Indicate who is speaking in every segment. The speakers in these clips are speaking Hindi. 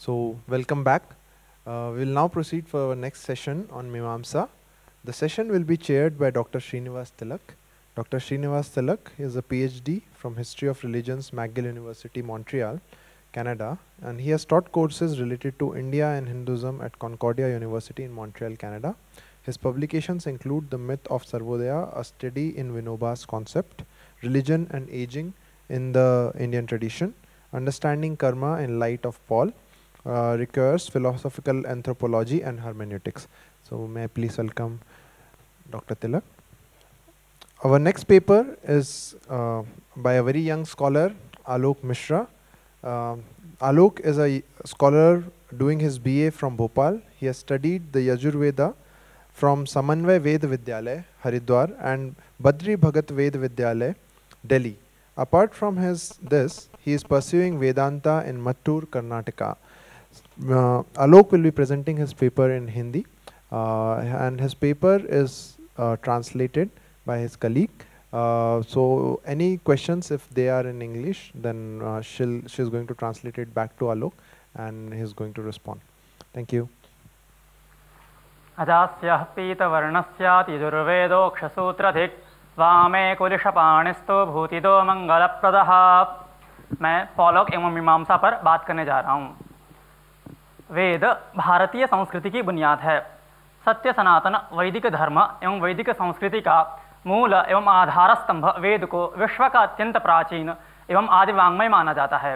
Speaker 1: So, welcome back. We'll now proceed for our next session on Mimamsa. The session will be chaired by Dr. Srinivas Tilak. Dr. Srinivas Tilak is a PhD from History of Religions, McGill University, Montreal, Canada, and he has taught courses related to India and Hinduism at Concordia University in Montreal, Canada. His publications include The Myth of Sarvodaya, a study in Vinoba's concept, Religion and Aging in the Indian Tradition, Understanding Karma in Light of Paul, Ricoeur's Philosophical Anthropology and Hermeneutics. So may I please welcome Dr. Tilak. Our next paper is by a very young scholar, Alok Mishra. Alok is a scholar doing his BA from Bhopal. He has studied the Yajurveda from Samanvay Ved Vidyalaya, Haridwar, and Badri Bhagat Ved Vidyalaya, Delhi. Apart from this, he is pursuing Vedanta in Mattur, Karnataka. Alok will be presenting his paper in Hindi, and his paper is translated by his colleague. So any questions, if they are in English, then she's going to translate it back to Alok, and he's going to respond. Thank you.
Speaker 2: अजास्यः पीतवर्णस्यात् यजुर्वेदोक्षसूत्रधिक् वामे कुलिशपाणिस्तु भूतिदो मंगलप्रदः। मैं पौलोक एवं मीमांसा पर बात करने जा रहा हूँ। वेद भारतीय संस्कृति की बुनियाद है। सत्य सनातन वैदिक धर्म एवं वैदिक संस्कृति का मूल एवं आधार स्तंभ वेद को विश्व का अत्यंत प्राचीन एवं आदि वाङ्मय माना जाता है।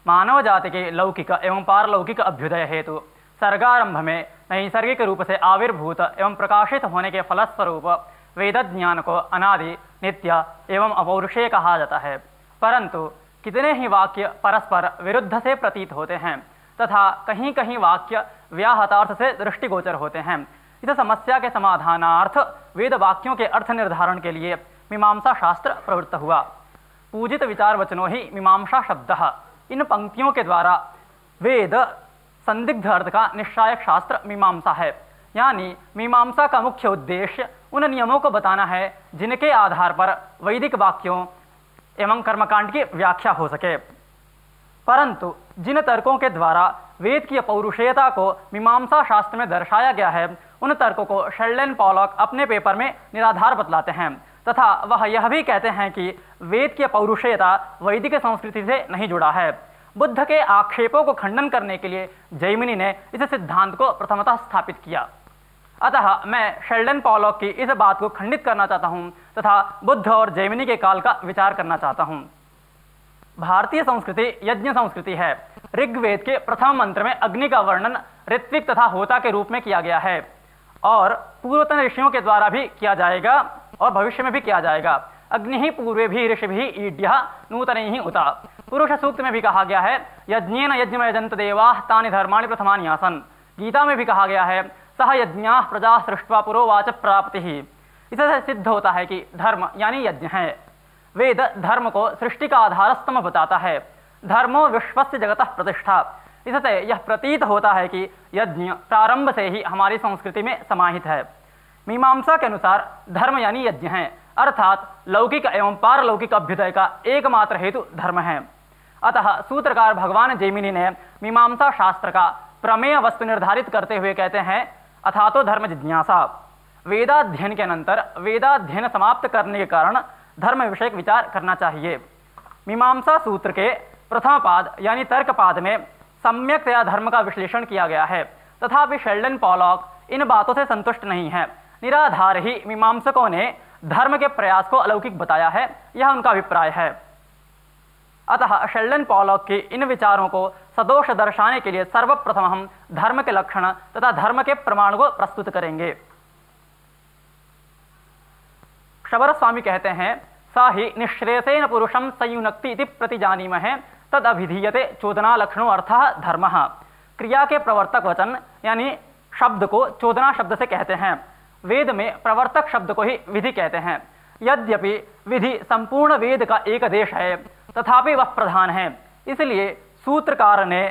Speaker 2: मानव जाति के लौकिक एवं पारलौकिक अभ्युदय हेतु सर्गारंभ में नैसर्गिक रूप से आविर्भूत एवं प्रकाशित होने के फलस्वरूप वेद ज्ञान को अनादि, नित्य एवं अपौरुषेय कहा जाता है। परंतु कितने ही वाक्य परस्पर विरुद्ध से प्रतीत होते हैं तथा कहीं कहीं वाक्य व्याहतार्थ से दृष्टिगोचर होते हैं। इस समस्या के समाधानार्थ वेद वाक्यों के अर्थ निर्धारण के लिए मीमांसा शास्त्र प्रवृत्त हुआ। पूजित विचार वचनों ही मीमांसा शब्दः। इन पंक्तियों के द्वारा वेद संदिग्ध अर्थ का निश्चायक शास्त्र मीमांसा है। यानी मीमांसा का मुख्य उद्देश्य उन नियमों को बताना है जिनके आधार पर वैदिक वाक्यों एवं कर्मकांड की व्याख्या हो सके। परंतु जिन तर्कों के द्वारा वेद की अपौरुषेयता को मीमांसा शास्त्र में दर्शाया गया है, उन तर्कों को शेल्डन पॉलॉक अपने पेपर में निराधार बतलाते हैं तथा वह यह भी कहते हैं कि वेद की अपौरुषेयता वैदिक संस्कृति से नहीं जुड़ा है। बुद्ध के आक्षेपों को खंडन करने के लिए जैमिनी ने इस सिद्धांत को प्रथमतः स्थापित किया। अतः मैं शेल्डन पॉलॉक की इस बात को खंडित करना चाहता हूं तथा बुद्ध और जैमिनी के काल का विचार करना चाहता हूं। भारतीय संस्कृति यज्ञ संस्कृति है। ऋग्वेद के प्रथम मंत्र में अग्नि का वर्णन ऋत्विक तथा होता के रूप में किया गया है और पूर्वतन ऋषियों के द्वारा भी किया जाएगा और भविष्य में भी किया जाएगा। अग्नि ही पूर्वे भी ऋषि भी ईड्यः नूतन ही उता। पुरुष सूक्त में भी कहा गया है यज्ञेन यज्ञमयजन्त देवाः तानि धर्माणि प्रथमानि आसन्। गीता में भी कहा गया है सह यज्ञाः प्रजा सृष्ट्वा पुरोवाच प्राप्तिः। इससे सिद्ध होता है कि धर्म यानी यज्ञ है। वेद धर्म को सृष्टि का आधार स्तंभ बताता है। धर्मो विश्वस्य जगतः प्रतिष्ठा। इससे यह प्रतीत होता है कि यज्ञ प्रारंभ से ही हमारी संस्कृति में समाहित है। मीमांसा के अनुसार धर्म यानी यज्ञ है, अर्थात लौकिक एवं पारलौकिक अभ्युदय का एकमात्र हेतु धर्म है। अतः सूत्रकार भगवान जैमिनी ने मीमांसा शास्त्र का प्रमेय वस्तु निर्धारित करते हुए कहते हैं अथातो धर्म जिज्ञासा। वेदाध्ययन के अनंतर वेदाध्ययन समाप्त करने के कारण धर्म विषयक विचार करना चाहिए। मीमांसा सूत्र के प्रथम पाद यानी तर्क पाद में सम्यक्तया धर्म का विश्लेषण किया गया है। तथापि शेल्डन पॉलॉक इन बातों से संतुष्ट नहीं है। निराधार ही मीमांसकों ने धर्म के प्रयास को अलौकिक बताया है, यह उनका अभिप्राय है। अतः शेल्डन पॉलॉक के इन विचारों को सदोष दर्शाने के लिए सर्वप्रथम हम धर्म के लक्षण तथा धर्म के प्रमाण को प्रस्तुत करेंगे। शबर स्वामी कहते हैं सा ही निःश्रेयसेन पुरुषम संयुनक्ति इति प्रतिजानीमहे तद अभिधीयते चोदना लक्षणो अर्थः धर्मः। क्रिया के प्रवर्तक वचन यानी शब्द को चोदना शब्द से कहते हैं। वेद में प्रवर्तक शब्द को ही विधि कहते हैं। यद्यपि विधि संपूर्ण वेद का एक आदेश है तथापि वह प्रधान है। इसलिए सूत्रकार ने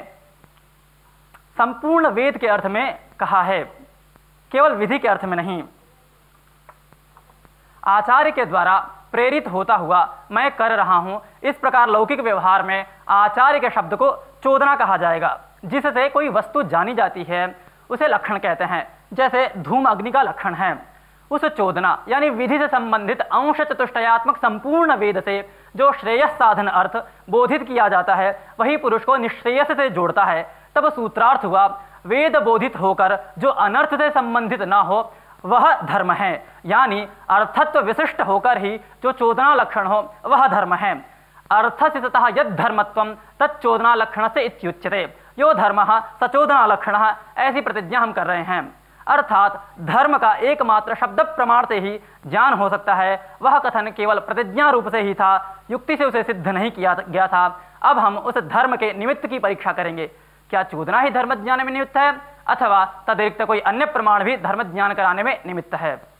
Speaker 2: संपूर्ण वेद के अर्थ में कहा है, केवल विधि के अर्थ में नहीं। आचार्य के द्वारा प्रेरित होता हुआ मैं कर रहा हूँ, इस प्रकार लौकिक व्यवहार में आचार्य के शब्द को चोदना कहा जाएगा। जिससे कोई वस्तु जानी जाती है उसे लक्षण कहते हैं। जैसे धूम अग्नि का लक्षण है। उस चोदना यानी विधि से संबंधित अंश चतुष्टयात्मक संपूर्ण वेद से जो श्रेयस साधन अर्थ बोधित किया जाता है वही पुरुष को निश्रेयस से जोड़ता है। तब सूत्रार्थ हुआ, वेद बोधित होकर जो अनर्थ से संबंधित ना हो वह धर्म है, यानी अर्थत्व विशिष्ट होकर ही जो चोदना लक्षण हो वह धर्म है। अर्थस्य ततः यद धर्मत्वं तच्चोदना लक्षण से इत्युच्यते। यो धर्मः सचोदना लक्षणः, ऐसी प्रतिज्ञा हम कर रहे हैं। अर्थात धर्म का एकमात्र शब्द प्रमाण से ही ज्ञान हो सकता है। वह कथन केवल प्रतिज्ञा रूप से ही था, युक्ति से उसे सिद्ध नहीं किया गया था। अब हम उस धर्म के निमित्त की परीक्षा करेंगे। क्या चोदना ही धर्म ज्ञान में निमित्त है अथवा तदतिरिक्त कोई अन्य प्रमाण भी धर्म ज्ञान कराने में निमित्त है?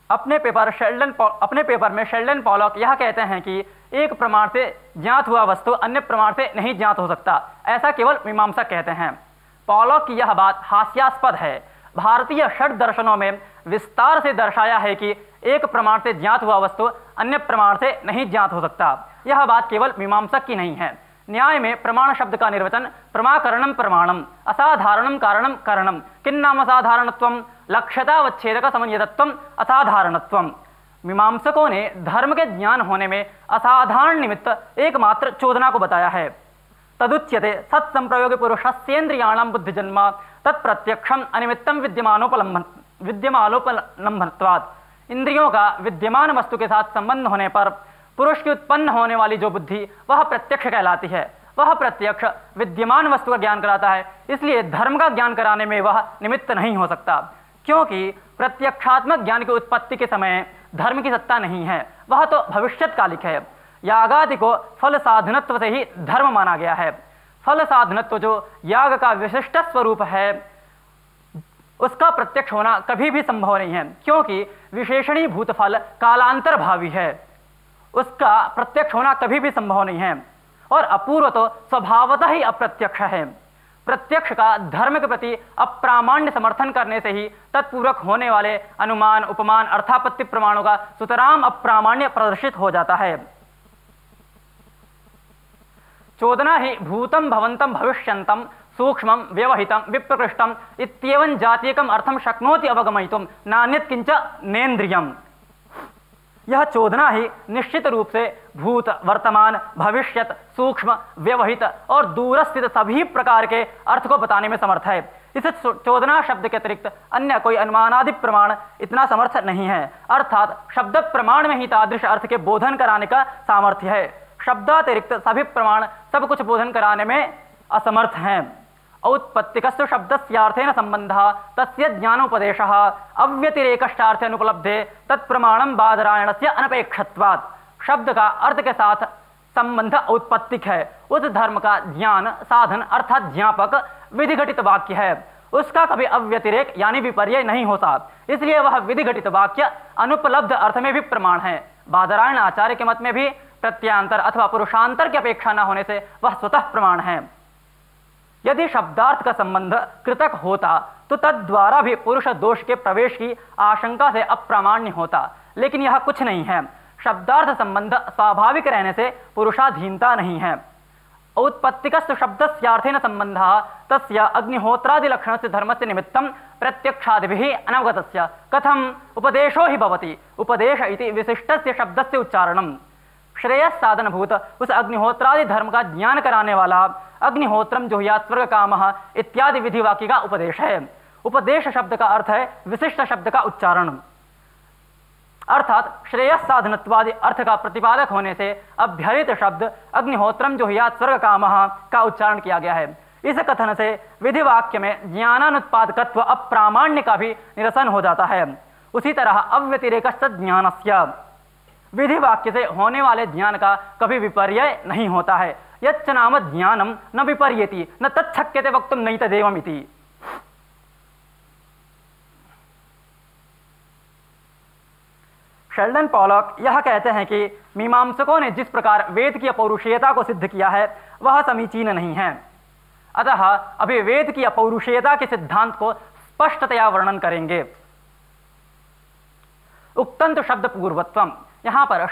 Speaker 2: अपने पेपर में शेल्डन पॉलॉक यह कहते हैं कि एक प्रमाण से ज्ञात हुआ वस्तु अन्य प्रमाण से नहीं ज्ञात हो सकता, ऐसा केवल मीमांसक कहते हैं। पॉलॉक की यह बात हास्यास्पद है। भारतीय षड दर्शनों में विस्तार से दर्शाया है कि एक प्रमाण से ज्ञात हुआ वस्तु अन्य प्रमाण से नहीं ज्ञात हो सकता। यह बात केवल मीमांसक की नहीं है। न्याय में प्रमाण शब्द का निर्वचन प्रमाकरणम प्रमाणम, असाधारणम कारणम करणम, किन्नाम असाधारणत्वम, लक्ष्यतावच्छेदक समन्वितत्वम, असाधारणत्वम। मीमांसकों ने धर्म के ज्ञान होने में असाधारण निमित्त एकमात्र चोदना को बताया है। तदुच्यते सत्संप्रयोगे पुरुषस्येन्द्रियाणां बुद्धिजन्म तत्प्रत्यक्षम अनिमित्तम विद्यमानोपलम्भनत्वात्। इंद्रियों का विद्यमान वस्तु के साथ संबंध होने पर पुरुष की उत्पन्न होने वाली जो बुद्धि वह प्रत्यक्ष कहलाती है। वह प्रत्यक्ष विद्यमान वस्तु का ज्ञान कराता है, इसलिए धर्म का ज्ञान कराने में वह निमित्त नहीं हो सकता, क्योंकि प्रत्यक्षात्मक ज्ञान की उत्पत्ति के समय धर्म की सत्ता नहीं है, वह तो भविष्यत्कालिक है। यागादि को फल साधनत्व से ही धर्म माना गया है। फल साधनत्व जो याग का विशिष्ट स्वरूप है उसका प्रत्यक्ष होना कभी भी संभव नहीं है, क्योंकि विशेषणीभूत फल कालांतर भावी है, उसका प्रत्यक्ष होना कभी भी संभव नहीं है। और अपूर्व तो स्वभावतः ही अप्रत्यक्ष है। प्रत्यक्ष का धर्म के प्रति अप्रामाण्य समर्थन करने से ही तत्पूर्वक होने वाले अनुमान उपमान अर्थापत्ति प्रमाणों का सुतराम अप्रामाण्य प्रदर्शित हो जाता है। चोदना ही भूतम भवंतम भविष्यंतम सूक्ष्मं व्यवहितं विप्रकृष्टम् इत्येवं जातीयकम् अर्थं शक्नोति अवगमयितुं नान्यत् किंच नेन्द्रियम्। यह चोदना ही निश्चित रूप से भूत, वर्तमान, भविष्यत, सूक्ष्म, व्यवहित और दूरस्थित सभी प्रकार के अर्थ को बताने में समर्थ है। इस चोदना शब्द के अतिरिक्त अन्य कोई अनुमानादि प्रमाण इतना समर्थ नहीं है, अर्थात शब्द प्रमाण में ही तादृश अर्थ के बोधन कराने का सामर्थ्य है। शब्दातिरिक्त सभी प्रमाण सब कुछ बोधन कराने में असमर्थ हैं। औत्पत्तिकस्तु शब्दस्यार्थेन संबंधः तस्य ज्ञानोपदेशः अव्यतिरेकश्चार्थेनुपलब्धे तत्प्रमाणं बादरायणस्य अनपेक्षत्वात्। शब्द का अर्थ के साथ संबंध औत्पत्तिक है। उस धर्म का ज्ञान साधन अर्थात ज्ञापक विधिघटित वाक्य है, उसका कभी अव्यतिरेक यानी विपर्यय नहीं होता, इसलिए वह विधिघटित वाक्य अनुपलब्ध अर्थ में भी प्रमाण है। बादरायण आचार्य के मत में भी प्रत्यांतर अथवा पुरुषांतर की अपेक्षा न होने से वह स्वतः प्रमाण है। यदि शब्दार्थ का संबंध कृतक होता तो तद्वारा भी पुरुष दोष के प्रवेश की आशंका से अप्रामाण्य होता, लेकिन यह कुछ नहीं है। शब्दार्थ संबंध स्वाभाविक रहने से पुरुषाधीनता नहीं है। औत्पत्तिकस्तु शब्दस्यार्थेन संबंधः तस्य अग्निहोत्रादि लक्षणस्य धर्मस्य निमित्तं प्रत्यक्षादिभिः अनवगतस्य कथम उपदेशो हि भवति। उपदेश इति विशिष्टस्य शब्दस्य उच्चारणम्। श्रेयस साधनभूत उस अग्निहोत्रादि धर्म का ज्ञान कराने वाला अग्निहोत्रम जुहुयात् स्वर्ग कामः इत्यादि विधि वाक्य का उपदेश है। उपदेश शब्द का अर्थ है विशिष्ट शब्द का उच्चारण, अर्थात श्रेयस साधनत्वादि अर्थ का प्रतिपादक होने से अभ्यरित शब्द अग्निहोत्रम जुहुयात् स्वर्ग कामः का उच्चारण किया गया है। इस कथन से विधि वाक्य में ज्ञानानुत्पादकत्व अप्रामाण्य का भी निरसन हो जाता है। उसी तरह अव्यतिरेकश्च ज्ञानस्य, विधि वाक्य से होने वाले ज्ञान का कभी विपर्यय नहीं होता है। यच्च नाम ज्ञानम न विपर्येति न तच्छक्यते वक्तुम नैतदेवमिति। शेल्डन पॉलॉक यह कहते हैं कि मीमांसकों ने जिस प्रकार वेद की अपौरुषेयता को सिद्ध किया है वह समीचीन नहीं है। अतः अभी वेद की अपौरुषेयता के सिद्धांत को स्पष्टतया वर्णन करेंगे। उक्तंतु शब्द पूर्वत्वम, यहाँ पर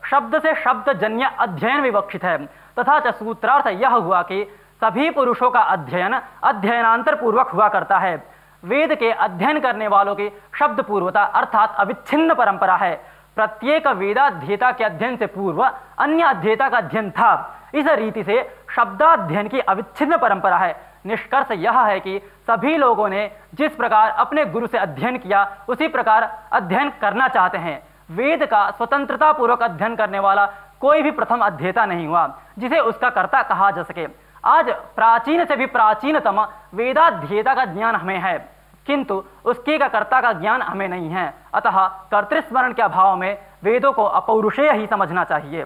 Speaker 2: शब्द से शब्द जन्य अध्ययन विवक्षित है तथा च सूत्रार्थ यह हुआ कि सभी पुरुषों का अध्ययन अध्ययनांतर पूर्वक हुआ करता है। वेद के अध्ययन करने वालों की शब्द पूर्वता अर्थात अविच्छिन्न परंपरा है। प्रत्येक वेदाध्येता के अध्ययन से पूर्व अन्य अध्येता का अध्ययन था। इस रीति से शब्दाध्ययन की अविच्छिन्न परंपरा है। निष्कर्ष यह है कि सभी लोगों ने जिस प्रकार अपने गुरु से अध्ययन किया उसी प्रकार अध्ययन करना चाहते हैं। वेद का स्वतंत्रता पूर्वक अध्ययन करने वाला कोई भी प्रथम अध्येता नहीं हुआ जिसे उसका कर्ता कहा जा सके। आज प्राचीन से भी प्राचीनतम वेदाध्येता का ज्ञान हमें है, किंतु उसके का कर्ता का ज्ञान हमें नहीं है। अतः कर्तृस्मरण के अभाव में वेदों को अपौरुषेय ही समझना चाहिए।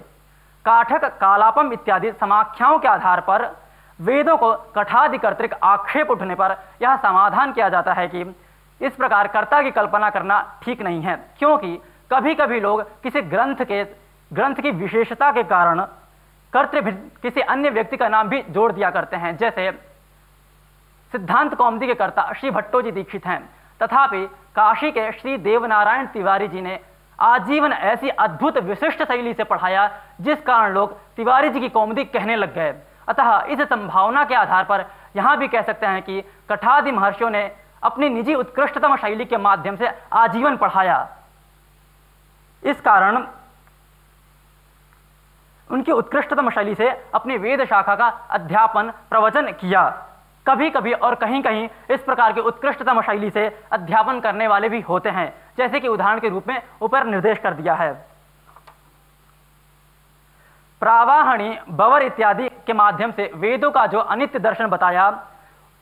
Speaker 2: काठक, कालापम इत्यादि समाख्याओं के आधार पर वेदों को कठादि कर्तृक आक्षेप उठने पर यह समाधान किया जाता है कि इस प्रकार कर्ता की कल्पना करना ठीक नहीं है, क्योंकि कभी कभी लोग किसी ग्रंथ की विशेषता के कारण कर्तृ किसी अन्य व्यक्ति का नाम भी जोड़ दिया करते हैं। जैसे सिद्धांत कौमुदी के कर्ता श्री भट्टोजी दीक्षित हैं, तथापि काशी के श्री देवनारायण तिवारी जी ने आजीवन ऐसी अद्भुत विशिष्ट शैली से पढ़ाया जिस कारण लोग तिवारी जी की कौमुदी कहने लग गए। अतः इस संभावना के आधार पर यहां भी कह सकते हैं कि कठादि महर्षियों ने अपनी निजी उत्कृष्टतम शैली के माध्यम से आजीवन पढ़ाया। इस कारण उनकी उत्कृष्टतम शैली से अपनी वेद शाखा का अध्यापन प्रवचन किया। कभी कभी और कहीं कहीं इस प्रकार की उत्कृष्टतम शैली से अध्यापन करने वाले भी होते हैं, जैसे कि उदाहरण के रूप में ऊपर निर्देश कर दिया है। प्रावाहणी, बवर इत्यादि के माध्यम से वेदों का जो अनित्य दर्शन बताया,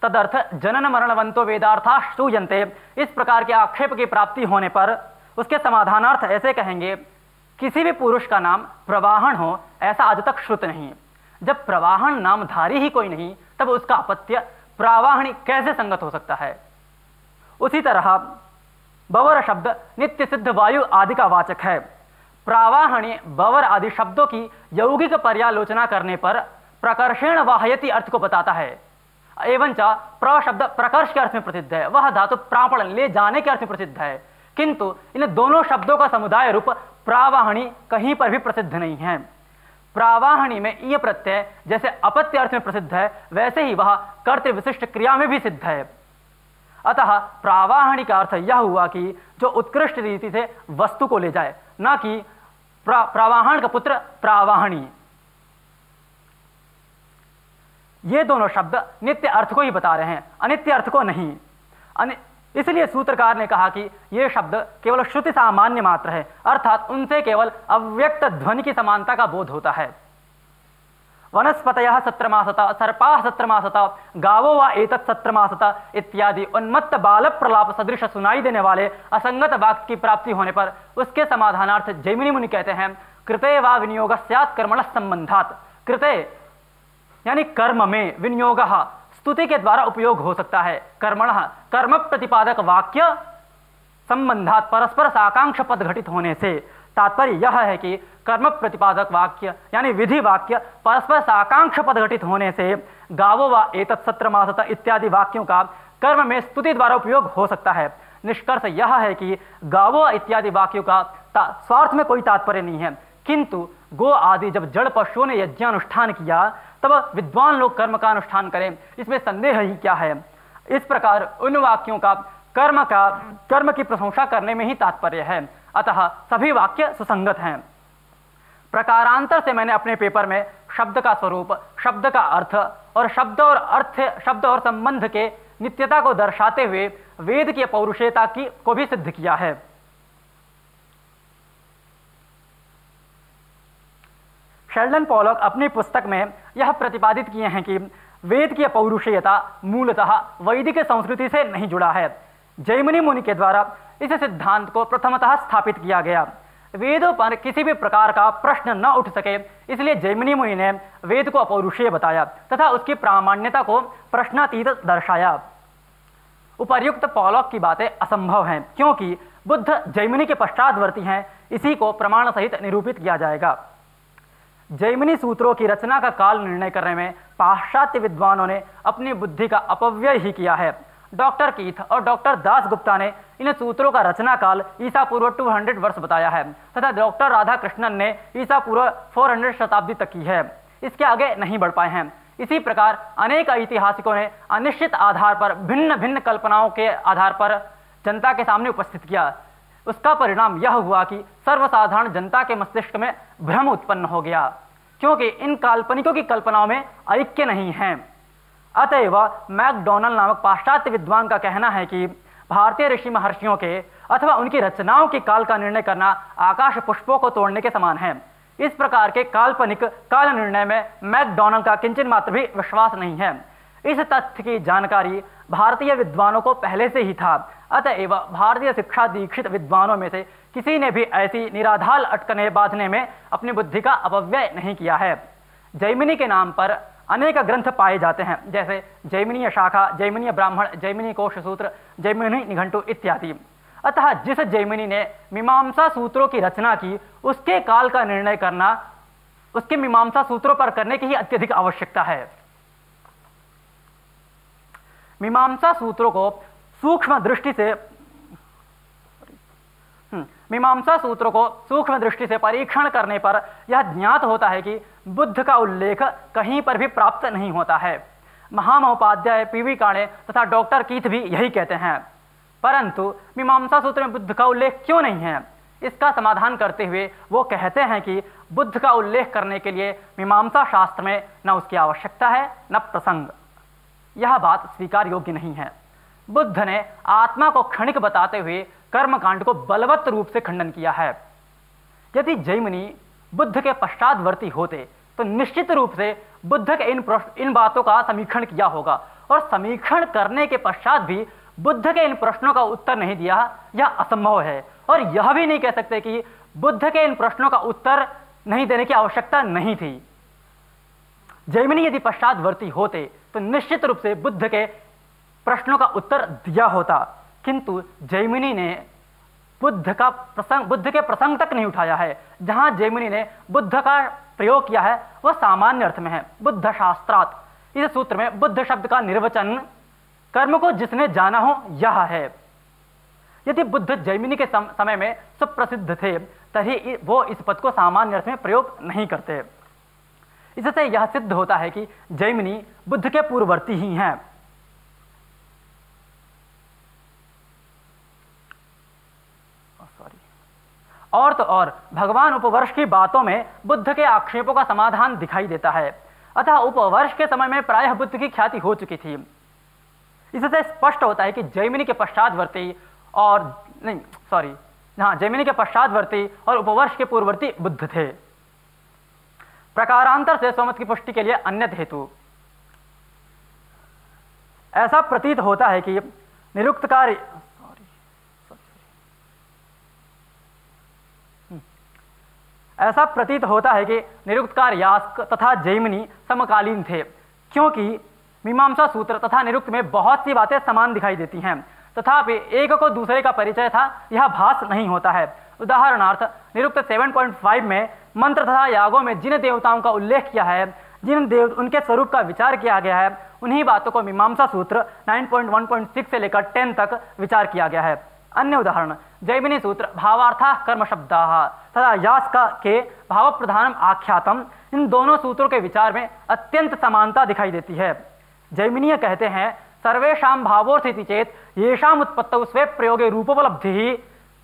Speaker 2: तदर्थ जनन मरणवंतो वेदार्था श्रूयन्ते, इस प्रकार के आक्षेप की प्राप्ति होने पर उसके समाधानार्थ ऐसे कहेंगे, किसी भी पुरुष का नाम प्रवाहन हो ऐसा आज तक श्रुत नहीं। जब प्रवाहन नामधारी ही कोई नहीं तब उसका अपत्य प्रावाहणी कैसे संगत हो सकता है। उसी तरह बवर शब्द नित्य सिद्ध वायु आदि का वाचक है। प्रावाहणी, बवर आदि शब्दों की यौगिक पर्यालोचना करने पर प्रकर्षेण वाहयति अर्थ को बताता है। एवं च प्र शब्द प्रकर्ष के अर्थ में प्रसिद्ध है, वह धातु प्रापण ले जाने के अर्थ में प्रसिद्ध है, किंतु इन दोनों शब्दों का समुदाय रूप प्रावाहणी कहीं पर भी प्रसिद्ध नहीं है। प्रावाहणी में ईय प्रत्यय जैसे अपत्य अर्थ में प्रसिद्ध है, वैसे ही वह कर्तृ विशिष्ट क्रिया में भी सिद्ध है। अतः प्रावाहणी का अर्थ यह हुआ कि जो उत्कृष्ट रीति से वस्तु को ले जाए, न कि प्रावाहन का पुत्र प्रावाहणी। ये दोनों शब्द नित्य अर्थ को ही बता रहे हैं, अनित्य अर्थ को नहीं। इसलिए सूत्रकार ने कहा कि ये शब्द केवल श्रुति सामान्य मात्र है, अर्थात उनसे केवल अव्यक्त ध्वनि की समानता का बोध होता है। वनस्पतयः सत्रमासता, सर्पाः सत्रमासता, गावो वा एतत् सत्रमासता इत्यादि उन्मत्त बाल प्रलाप सदृश सुनाई देने वाले असंगत वाक्य की प्राप्ति होने पर उसके समाधानार्थ जैमिनी मुनि कहते हैं, कृते वा विनियोग स्यात् कर्मणः संबंधात्। कृते यानी कर्म में, विनियोगः स्तुति के द्वारा उपयोग हो सकता है, कर्मणः कर्म प्रतिपादक वाक्य, संबंधात परस्पर साकांक्ष पद घटित होने से। तात्पर्य यह है कि कर्म प्रतिपादक वाक्य यानी विधि वाक्य परस्पर साकांक्ष पद घटित होने से गावो वा एतत् सत्रमासत इत्यादि वाक्यों का कर्म में स्तुति द्वारा उपयोग हो सकता है। निष्कर्ष यह है कि गावो इत्यादि वाक्यों का स्वार्थ में कोई तात्पर्य नहीं है, किंतु गो आदि जब जड़ पशुओं ने यज्ञानुष्ठान किया तब विद्वान लोग कर्म का अनुष्ठान करें, इसमें संदेह ही क्या है। इस प्रकार उन वाक्यों का कर्म की प्रशंसा करने में ही तात्पर्य है। अतः सभी वाक्य सुसंगत हैं। प्रकारांतर से मैंने अपने पेपर में शब्द का स्वरूप, शब्द का अर्थ और शब्द और संबंध के नित्यता को दर्शाते हुए वेद की पौरुषेयता को भी सिद्ध किया है। शेल्डन पॉलॉक अपनी पुस्तक में यह प्रतिपादित किए हैं कि वेद की पौरुषेयता मूलतः वैदिक संस्कृति से नहीं जुड़ा है। जैमिनी मुनि के द्वारा इस सिद्धांत को प्रथमतः स्थापित किया गया। वेदों पर किसी भी प्रकार का प्रश्न न उठ सके, इसलिए जैमिनी मुनि ने वेद को अपौरुषेय बताया तथा उसकी प्रामाण्यता को प्रश्नातीत दर्शाया। उपर्युक्त पॉलॉक की बातें असंभव हैं, क्योंकि बुद्ध जैमिनी के पश्चातवर्ती हैं। इसी को प्रमाण सहित निरूपित किया जाएगा। जैमिनी सूत्रों की रचना का काल निर्णय करने में पाश्चात्य विद्वानों ने अपनी बुद्धि का अपव्यय ही किया है। डॉक्टर कीथ और डॉक्टर दास गुप्ता ने इन सूत्रों का रचना काल ईसा पूर्व 200 वर्ष बताया है तथा डॉक्टर राधा कृष्णन ने ईसा पूर्व 400 शताब्दी तक की है। इसके आगे नहीं बढ़ पाए हैं। इसी प्रकार अनेक ऐतिहासिकों ने अनिश्चित आधार पर भिन्न भिन्न कल्पनाओं के आधार पर जनता के सामने उपस्थित किया। उसका परिणाम यह हुआ कि सर्वसाधारण जनता के मस्तिष्क में भ्रम उत्पन्न हो गया, क्योंकि इन काल्पनिकों की कल्पनाओं में ऐक्य नहीं है। अतएव मैकडॉनल्ड नामक पाश्चात्य विद्वान का कहना है कि भारतीय ऋषि महर्षियों के अथवा उनकी रचनाओं के काल का निर्णय करना आकाश पुष्पों को तोड़ने के समान है। इस प्रकार के काल्पनिक काल निर्णय में मैकडॉनल्ड का किंचन मात्र भी विश्वास नहीं है। इस तथ्य की जानकारी भारतीय विद्वानों को पहले से ही था। अतएव भारतीय शिक्षा दीक्षित विद्वानों में से किसी ने भी ऐसी निराधार अटकनें बांधने में अपनी बुद्धि का अपव्यय नहीं किया है। जैमिनी के नाम पर अनेक ग्रंथ पाए जाते हैं, जैसे जैमिनीय शाखा, जैमिनीय ब्राह्मण, जैमिनी कोश सूत्र, जैमिनी निघंटु इत्यादि। अतः जिस जैमिनी ने मीमांसा सूत्रों की रचना की, उसके काल का निर्णय करना उसके मीमांसा सूत्रों पर करने की ही अत्यधिक आवश्यकता है। मीमांसा सूत्रों को सूक्ष्म दृष्टि से परीक्षण करने पर यह ज्ञात होता है कि बुद्ध का उल्लेख कहीं पर भी प्राप्त नहीं होता है। महामहोपाध्याय, पीवी काणे तथा डॉक्टर कीथ भी यही कहते हैं। परंतु मीमांसा सूत्र में बुद्ध का उल्लेख क्यों नहीं है, इसका समाधान करते हुए वो कहते हैं कि बुद्ध का उल्लेख करने के लिए मीमांसा शास्त्र में न उसकी आवश्यकता है न प्रसंग। यह बात स्वीकार योग्य नहीं है। बुद्ध ने आत्मा को क्षणिक बताते हुए कर्मकांड को बलवत् रूप से खंडन किया है। यदि जैमिनी बुद्ध के पश्चातवर्ती होते तो निश्चित रूप से बुद्ध के इन बातों का समीक्षण किया होगा, और समीक्षण करने के पश्चात भी बुद्ध के इन प्रश्नों का उत्तर नहीं दिया, यह असंभव है। और यह भी नहीं कह सकते कि बुद्ध के इन प्रश्नों का उत्तर नहीं देने की आवश्यकता नहीं थी। जैमिनी यदि पश्चातवर्ती होते तो निश्चित रूप से बुद्ध के प्रश्नों का उत्तर दिया होता, किंतु जैमिनी ने बुद्ध के प्रसंग तक नहीं उठाया है। जहां जैमिनी ने बुद्ध का प्रयोग किया है वह सामान्य अर्थ में है, बुद्ध शास्त्रात्। इस सूत्र में बुद्ध शब्द का निर्वचन कर्म को जिसने जाना हो यह है। यदि बुद्ध जैमिनी के समय में सुप्रसिद्ध थे तभी वो इस पद को सामान्य अर्थ में प्रयोग नहीं करते। इससे यह सिद्ध होता है कि जैमिनी बुद्ध के पूर्ववर्ती ही हैं। और तो और भगवान उपवर्ष की बातों में बुद्ध के आक्षेपों का समाधान दिखाई देता है। अतः उपवर्ष के समय में प्रायः बुद्ध की ख्याति हो चुकी थी। इससे स्पष्ट होता है कि जैमिनी के पश्चातवर्ती जैमिनी के पश्चातवर्ती और उपवर्ष के पूर्ववर्ती बुद्ध थे। प्रकारांतर से स्वमत की पुष्टि के लिए अन्य हेतु ऐसा प्रतीत होता है कि निरुक्तकार यास्क तथा जैमिनी समकालीन थे, क्योंकि मीमांसा सूत्र तथा निरुक्त में बहुत सी बातें समान दिखाई देती हैं, तथापि एक को दूसरे का परिचय था यह भास नहीं होता है। उदाहरणार्थ निरुक्त 7.5 में मंत्र तथा यागों में जिन देवताओं का उल्लेख किया है, उनके स्वरूप का विचार किया गया है, उन्हीं बातों को मीमांसा सूत्र 9.1.6 से लेकर 10 तक विचार किया गया है। अन्य उदाहरण जैमिनी सूत्र भावार्था कर्म शब्दाः तथा यास्क के भाव प्रधानम आख्यातम, इन दोनों सूत्रों के विचार में अत्यंत समानता दिखाई देती है। जैमिनीय कहते हैं सर्वेषां भावोर्थिति चेत येषाम् उत्पत्तौ स्वे प्रयोगे रूपोपलब्धिः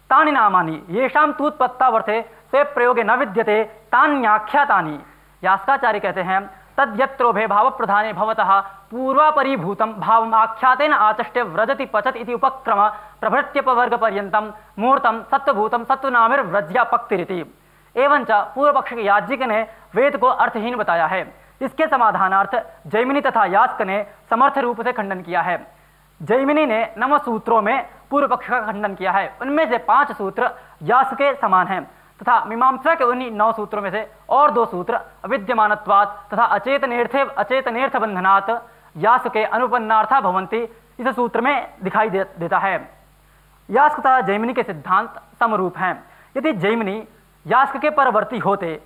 Speaker 2: तानि नामानि येषां तूत्पत्तावर्थे स्वे प्रयोगे न विद्यते तान्याख्यातानि। यास्काचार्य कहते हैं तद्यत्रोभे भाव प्रधाने भवतः पूर्वापरीभूतं भावम् आख्यातेन आचष्टे व्रजति पचत इति उपक्रम प्रभृत्यपवर्ग पर्यन्तं मूर्तं सत्वभूतं सत्वनामिर्व्रज्यापक्तिरिति। एवंच पूर्व पक्ष के याज्ञिक ने वेद को अर्थहीन बताया है। इसके समाधानार्थ जैमिनी तथा यास्क ने समर्थ रूप से खंडन किया है। जैमिनी ने 9 सूत्रों में पूर्व पक्ष का खंडन किया है, उनमें से 5 सूत्र यास्क के समान हैं, तथा मीमांसा के उन्हीं 9 सूत्रों में से और 2 सूत्र अविद्यमानत्वात् तथा अचेतनेर्थ बंधनात् यास्क के अनुपन्नार्था भवन्ति इस सूत्र में दिखाई देता है। यास्क तथा जैमिनी के सिद्धांत समरूप हैं। यदि जैमिनी यास्क के परवर्ती होते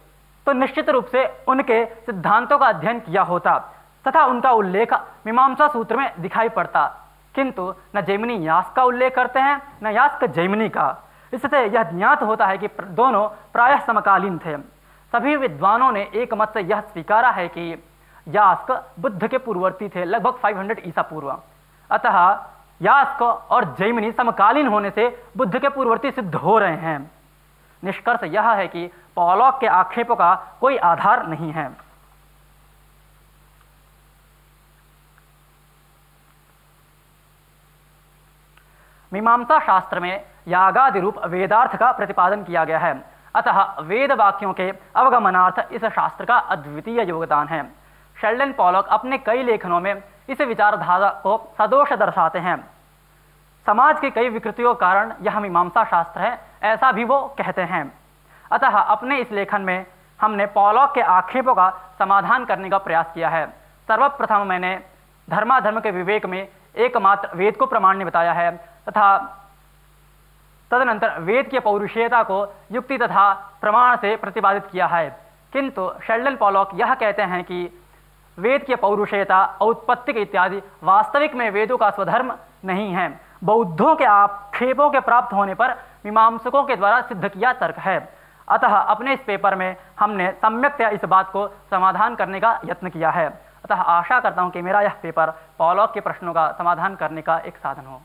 Speaker 2: तो निश्चित रूप से उनके सिद्धांतों का अध्ययन किया होता तथा उनका उल्लेख मीमांसा सूत्र में दिखाई पड़ता। किंतु न जैमिनी यास्क का उल्लेख करते हैं न यास्क जैमिनी का। इससे यह ज्ञात होता है कि दोनों प्रायः समकालीन थे। सभी विद्वानों ने एक मत से यह स्वीकारा है कि यास्क बुद्ध के पूर्ववर्ती थे, लगभग 500 ईसा पूर्व। अतः यास्क और जैमिनी समकालीन होने से बुद्ध के पूर्ववर्ती सिद्ध हो रहे हैं। निष्कर्ष यह है कि पॉलॉक के आक्षेपों का कोई आधार नहीं है। मीमांसा शास्त्र में यागादि रूप वेदार्थ का प्रतिपादन किया गया है, अतः वेद वाक्यों के अवगमनार्थ इस शास्त्र का अद्वितीय योगदान है। शेल्डन पॉलॉक अपने कई लेखनों में इस विचारधारा को सदोष दर्शाते हैं। समाज की कई विकृतियों के कारण यह मीमांसा शास्त्र है, ऐसा भी वो कहते हैं। अतः अपने इस लेखन में हमने पॉलॉक के आक्षेपों का समाधान करने का प्रयास किया है। सर्वप्रथम मैंने धर्माधर्म के विवेक में एकमात्र वेद को प्रामाण्य बताया है तथा तदनंतर वेद की पौरुषेयता को युक्ति तथा प्रमाण से प्रतिपादित किया है। किंतु शेल्डन पॉलॉक यह कहते हैं कि वेद की पौरुषेयता, औत्पत्तिक इत्यादि वास्तविक में वेदों का स्वधर्म नहीं है, बौद्धों के आक्षेपों के प्राप्त होने पर मीमांसकों के द्वारा सिद्ध किया तर्क है। अतः अपने इस पेपर में हमने सम्यक्तया इस बात को समाधान करने का यत्न किया है। अतः आशा करता हूं कि मेरा यह पेपर पॉलॉक के प्रश्नों का समाधान करने का एक साधन हो।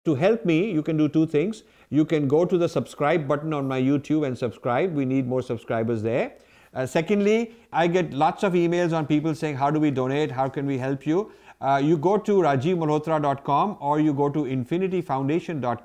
Speaker 3: To help me, you can do two things. You can go to the subscribe button on my YouTube and subscribe. We need more subscribers there. Secondly, I get lots of emails on people saying, how do we donate? How can we help you? You go to rajivmalhotra.com or you go to infinityfoundation.com.